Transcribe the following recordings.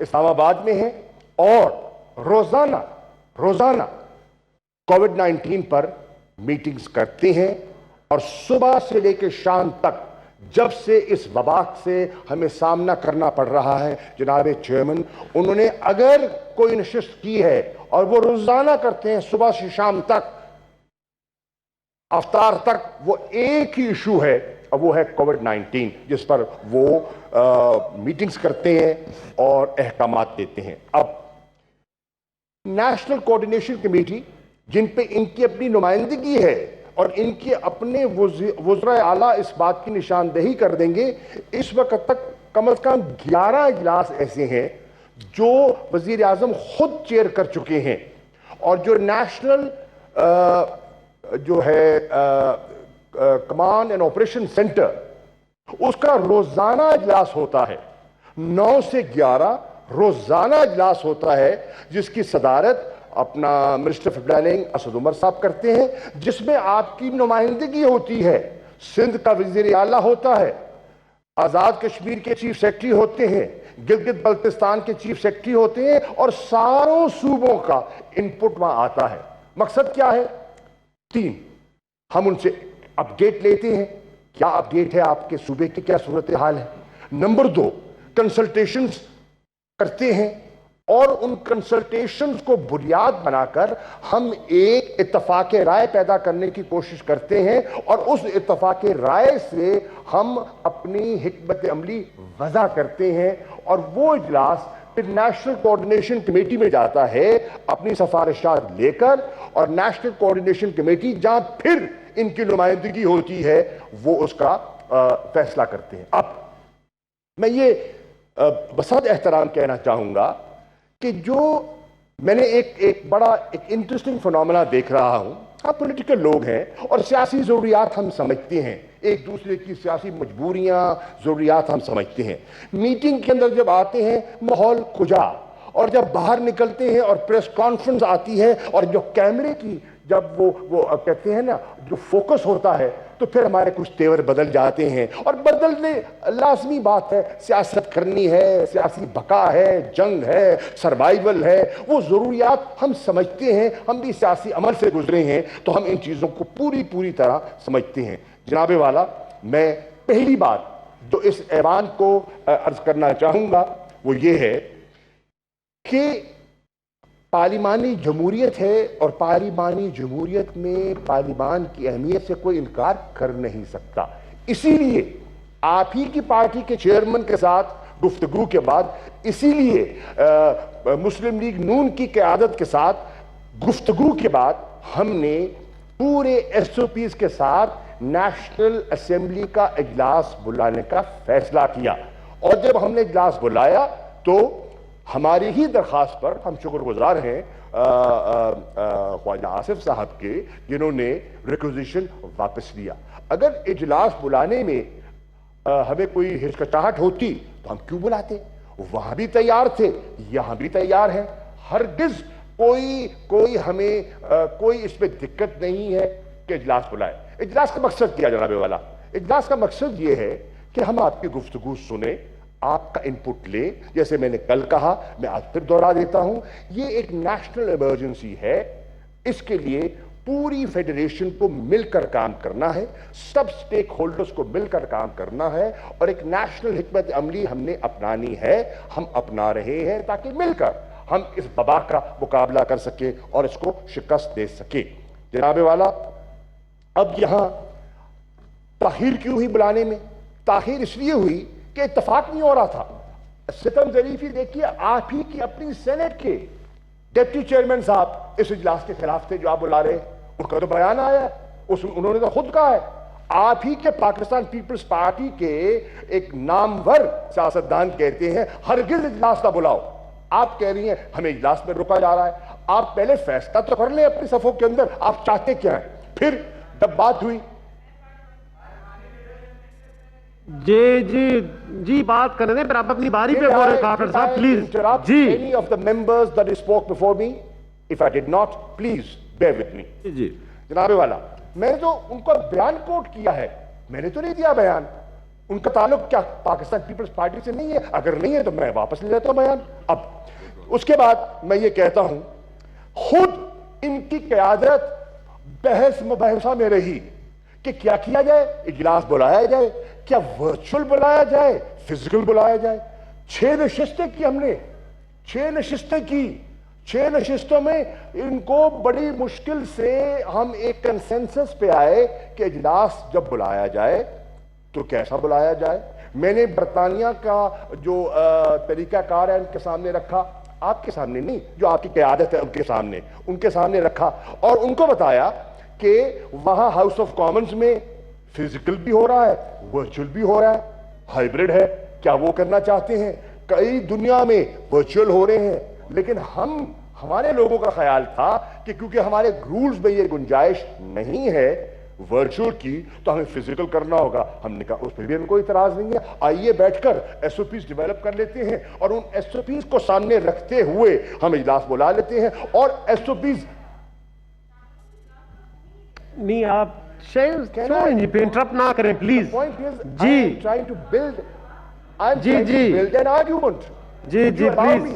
اسلام آباد میں ہیں اور روزانہ کووڈ-19 پر میٹنگز کرتے ہیں، اور صبح سے لے کے شام تک جب سے اس وبا سے ہمیں سامنا کرنا پڑ رہا ہے جناب چیئرمین، انہوں نے اگر کوئی نشست کی ہے اور وہ روزانہ کرتے ہیں صبح سے شام تک افطار تک، وہ ایک ہی ایشو ہے اور وہ ہے کووڈ-19، جس پر وہ میٹنگز کرتے ہیں اور احکامات دیتے ہیں۔ اب نیشنل کوارڈینیشن کمیٹی جن پہ ان کی اپنی نمائندگی ہے اور ان کے اپنے وزراء اعلیٰ اس بات کی نشاندہی کر دیں گے، اس وقت تک کم از کم 11 اجلاس ایسے ہیں جو وزیر اعظم خود چیئر کر چکے ہیں، اور جو نیشنل جو ہے کمانڈ اینڈ آپریشن سینٹر، اس کا روزانہ اجلاس ہوتا ہے، 9 سے 11 روزانہ اجلاس ہوتا ہے، جس کی صدارت اپنا minister of planning Asad Umar صاحب کرتے ہیں، جس میں آپ کی نمائندگی ہوتی ہے، سندھ کا وزیر اعلیٰ ہوتا ہے، آزاد کشمیر کے چیف سیکرٹری ہوتے ہیں، گلگت بلتستان کے چیف سیکرٹری ہوتے ہیں، اور ساروں صوبوں کا انپٹ وہاں آتا ہے۔ مقصد کیا ہے؟ 3، ہم ان سے اپڈیٹ لیتے ہیں، کیا اپڈیٹ ہے آپ کے صوبے کی، کیا صورتحال ہے۔ نمبر 2، کنسلٹیشنز کرتے ہیں، اور ان کنسلٹیشنز کو بنیاد بنا کر ہم ایک اتفاق رائے پیدا کرنے کی کوشش کرتے ہیں، اور اس اتفاق رائے سے ہم اپنی حکمت عملی وضع کرتے ہیں، اور وہ اجلاس پھر نیشنل کوارڈینیشن کمیٹی میں جاتا ہے اپنی سفارشات لے کر، اور نیشنل کوارڈینیشن کمیٹی جہاں پھر ان کی نمائندگی ہوتی ہے وہ اس کا فیصلہ کرتے ہیں۔ اب میں یہ بصد احترام کہنا چاہوں گا کہ جو میں نے ایک بڑا انٹرسٹنگ فنومنا دیکھ رہا ہوں، آپ پولیٹیکل لوگ ہیں اور سیاسی ضروریات ہم سمجھتے ہیں، ایک دوسرے کی سیاسی مجبوریاں ضروریات ہم سمجھتے ہیں۔ میٹنگ کے اندر جب آتے ہیں ماحول کھجا، اور جب باہر نکلتے ہیں اور پریس کانفرنس آتی ہے اور جو کیمرے کی جب وہ کہتے ہیں نا جو فوکس ہوتا ہے، تو پھر ہمارے کچھ تیور بدل جاتے ہیں، اور بدلنے لازمی بات ہے، سیاست کرنی ہے، سیاسی بقا ہے، جنگ ہے، سروائیول ہے، وہ ضروریات ہم سمجھتے ہیں، ہم بھی سیاسی عمل سے گزرے ہیں تو ہم ان چیزوں کو پوری طرح سمجھتے ہیں۔ جناب والا، میں پہلی بات جو اس ایوان کو عرض کرنا چاہوں گا وہ یہ ہے کہ پارلیمانی جمہوریت ہے، اور پارلیمانی جمہوریت میں پارلیمان کی اہمیت سے کوئی انکار کر نہیں سکتا۔ اسی لیے آپ ہی کی پارٹی کے چیئرمین کے ساتھ گفتگو کے بعد، اسی لیے مسلم لیگ نون کی قیادت کے ساتھ گفتگو کے بعد، ہم نے پورے ایس او پیز کے ساتھ نیشنل اسمبلی کا اجلاس بلانے کا فیصلہ کیا، اور جب ہم نے اجلاس بلایا تو ہماری ہی درخواست پر ہم شکر گزار ہیں خواجہ آصف صاحب کے، جنہوں نے ریکوزیشن واپس لیا۔ اگر اجلاس بلانے میں ہمیں کوئی ہچکچاہٹ ہوتی تو ہم کیوں بلاتے؟ وہاں بھی تیار تھے، یہاں بھی تیار ہیں، ہرگز کوئی ہمیں کوئی اس میں دقت نہیں ہے کہ اجلاس بلائے۔ اجلاس کا مقصد کیا جناب والا؟ اجلاس کا مقصد یہ ہے کہ ہم آپ کی گفتگو سنیں، آپ کا انپٹ لیں۔ جیسے میں نے کل کہا، میں آج پھر دوہرا دیتا ہوں، یہ ایک نیشنل ایمرجنسی ہے، اس کے لیے پوری فیڈریشن کو مل کر کام کرنا ہے، سب سٹیک ہولڈرز کو مل کر کام کرنا ہے، اور ایک نیشنل حکمت عملی ہم نے اپنانی ہے، ہم اپنا رہے ہیں تاکہ مل کر ہم اس وبا کا مقابلہ کر سکیں اور اس کو شکست دے سکیں۔ جناب والا، اب یہاں تاخیر کیوں ہوئی بلانے میں؟ تاخیر اس لیے ہوئی کہ اتفاق نہیں ہو رہا تھا۔ ستم ظریفی دیکھیے، آپ ہی کی اپنی سینٹ کے ڈپٹی چیئرمین صاحب اس اجلاس کے خلاف تھے جو آپ بلا رہے ہیں، ان کا تو بیان آیا، انہوں نے تو خود کہا ہے۔ آپ ہی کے پاکستان پیپلز پارٹی کے ایک نامور سیاستدان کہتے ہیں ہرگز اجلاس نہ بلاؤ، آپ کہہ رہی ہیں ہمیں اجلاس میں رکا جا رہا ہے۔ آپ پہلے فیصلہ تو کر لیں اپنی صفوں کے اندر، آپ چاہتے کیا ہیں؟ پھر جب بات ہوئی، جی بات کرنے دیں، پھر آپ اپنی باری پہ بول رہے کاکڑ صاحب، پلیز جی۔ any of the members that spoke before me? If I did not, please bear with me. جی جناب والا، میں نے تو ان کو بیان کوٹ کیا ہے، میں نے تو نہیں دیا بیان۔ ان کا تعلق کیا پاکستان پیپلز پارٹی سے نہیں ہے؟ اگر نہیں ہے تو میں واپس لے لیتا ہوں بیان. اب اس کے بعد میں یہ کہتا ہوں خود ان کی قیادت بحث مباحثہ میں رہی کہ کیا کیا جائے, اجلاس بلایا جائے, کیا ورچوئل بلایا جائے, فزیکل بلایا جائے. 6 نشستیں کی ہم نے, 6 نشستیں کی. 6 نشستوں میں ان کو بڑی مشکل سے ہم ایک کنسنسس پہ آئے کہ اجلاس جب بلایا جائے تو کیسا بلایا جائے. میں نے برطانیہ کا جو طریقہ کار ہے ان کے سامنے رکھا, آپ کے سامنے نہیں, جو آپ کی قیادت ہے ان کے سامنے رکھا, اور ان کو بتایا کہ وہاں ہاؤس آف کامنز میں فزیکل بھی ہو رہا ہے, ورچوئل بھی ہو رہا ہے, ہائبرڈ ہے. کیا وہ کرنا چاہتے ہیں؟ کئی دنیا میں ورچوئل ہو رہے ہیں, لیکن ہمارے لوگوں کا خیال تھا کہ کیونکہ ہمارے رولز میں یہ گنجائش نہیں ہے ورچوئل کی تو ہمیں فزیکل کرنا ہوگا. ہم نے کہا اس پہ بھی ہمیں کوئی اعتراض نہیں ہے, آئیے بیٹھ کر ایس او پیز ڈیولپ کر لیتے ہیں اور ان ایس او پیز کو سامنے رکھتے ہوئے ہم اجلاس بلا لیتے ہیں. اور ایس او پیز نہیں, آپ انٹرپٹ نہ کریں پلیز. جی trying to build an argument. جی پلیز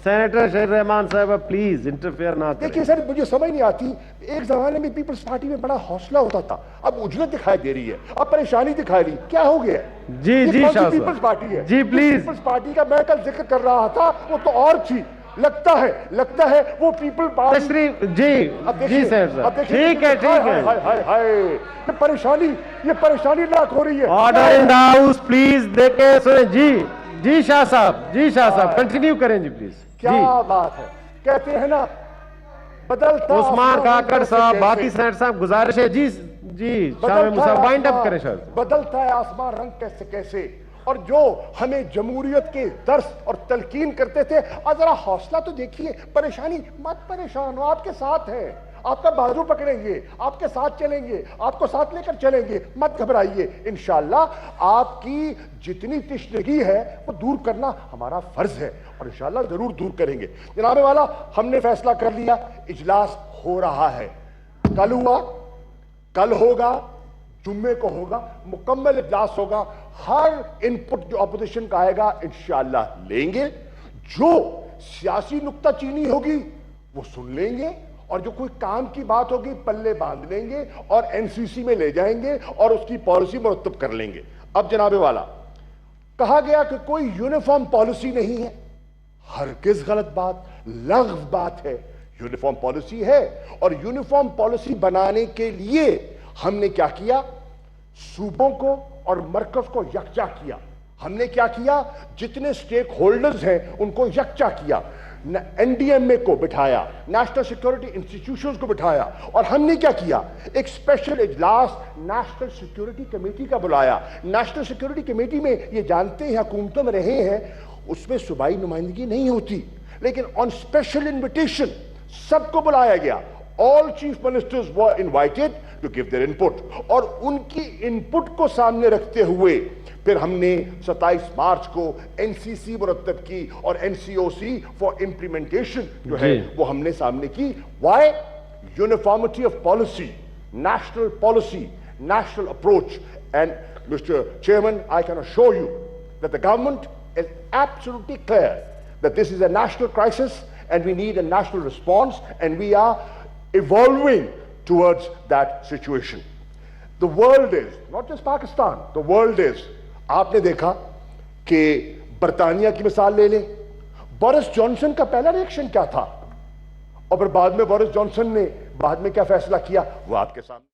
سینیٹر شہر رحمان صاحب پلیز انٹرفیئر نہ کریں. دیکھیے سر, مجھے سمجھ نہیں آتی, ایک زمانے میں پیپلز پارٹی میں بڑا حوصلہ ہوتا تھا, اب اجلت دکھائی دے رہی ہے, اب پریشانی دکھائی رہی, کیا ہو گیا؟ جی شاہ صاحب, پیپلز پارٹی ہے. جی پلیز. پیپلز پارٹی کا میں کل ذکر کر رہا تھا, وہ تو اور تھی. لگتا ہے وہ پیپل پارٹی تشریف. جی صاحب ٹھیک ہے. یہ پریشانی لاکھ ہو رہی ہے. Order in the house please. دیکھیں سنیں. جی شاہ صاحب کنٹینیو کریں جی پلیز. کیا بات ہے, کہتے ہیں نا بدلتا عثمان کاکڑ صاحب, باقی سینٹ صاحب گزارش ہے. جی شاہ صاحب وائنڈ اپ کریں. بدلتا ہے آسمان رنگ کیسے, اور جو ہمیں جمہوریت کے درس اور تلقین کرتے تھے, ذرا حوصلہ تو دیکھیے, پریشانی مت پریشان ہو, آپ کے ساتھ ہیں, آپ کا بازو پکڑیں گے, آپ کے ساتھ چلیں گے, آپ کو ساتھ لے کر چلیں گے, مت گھبرائیے. انشاءاللہ آپ کی جتنی تشنگی ہے وہ دور کرنا ہمارا فرض ہے, اور انشاءاللہ ضرور دور کریں گے. جناب والا, ہم نے فیصلہ کر لیا, اجلاس ہو رہا ہے, کل ہوا, کل ہوگا, جمعے کو ہوگا, مکمل اجلاس ہوگا. ہر انپٹ جو اپوزیشن کا آئے گا انشاءاللہ لیں گے, جو سیاسی نکتہ چینی ہوگی وہ سن لیں گے, اور جو کوئی کام کی بات ہوگی پلے باندھ لیں گے اور این سی سی میں لے جائیں گے اور اس کی پالیسی مرتب کر لیں گے. اب جناب والا, کہا گیا کہ کوئی یونیفارم پالیسی نہیں ہے, ہرگز غلط بات, لغو بات ہے. یونیفارم پالیسی ہے, اور یونیفارم پالیسی بنانے کے لیے ہم نے کیا کیا, صوبوں کو اور مرکز کو یکجا کیا. ہم نے کیا کیا, جتنے سٹیک ہولڈرز ہیں ان کو یکجا کیا, این ڈی ایم اے کو بٹھایا, نیشنل سیکیورٹی انسٹیٹیوشنز کو بٹھایا, اور ہم نے کیا کیا, ایک اسپیشل اجلاس نیشنل سیکیورٹی کمیٹی کا بلایا. نیشنل سیکیورٹی کمیٹی میں یہ جانتے ہیں حکومتوں میں رہے ہیں, اس میں صوبائی نمائندگی نہیں ہوتی, لیکن آن اسپیشل انویٹیشن سب کو بلایا گیا. All chief ministers were invited to give their input, اور ان کی انپٹ کو سامنے رکھتے ہوئے پھر ہم نے 27 مارچ کو این سی سی مرتب کی, اور N C O C for implementation جو ہے وہ ہم نے سامنے کی. Why? Uniformity of policy, national approach. And Mr. Chairman, I can assure you that the government is absolutely clear that this is a national crisis and we need a national response, and we are evolving towards that situation. The world is, not just Pakistan, the world is. آپ نے دیکھا کہ برطانیہ کی مثال لے لیں, Boris Johnson کا پہلا ریئیکشن کیا تھا, اور پھر بعد میں بورس جانسن نے بعد میں کیا فیصلہ کیا, وہ آپ کے سامنے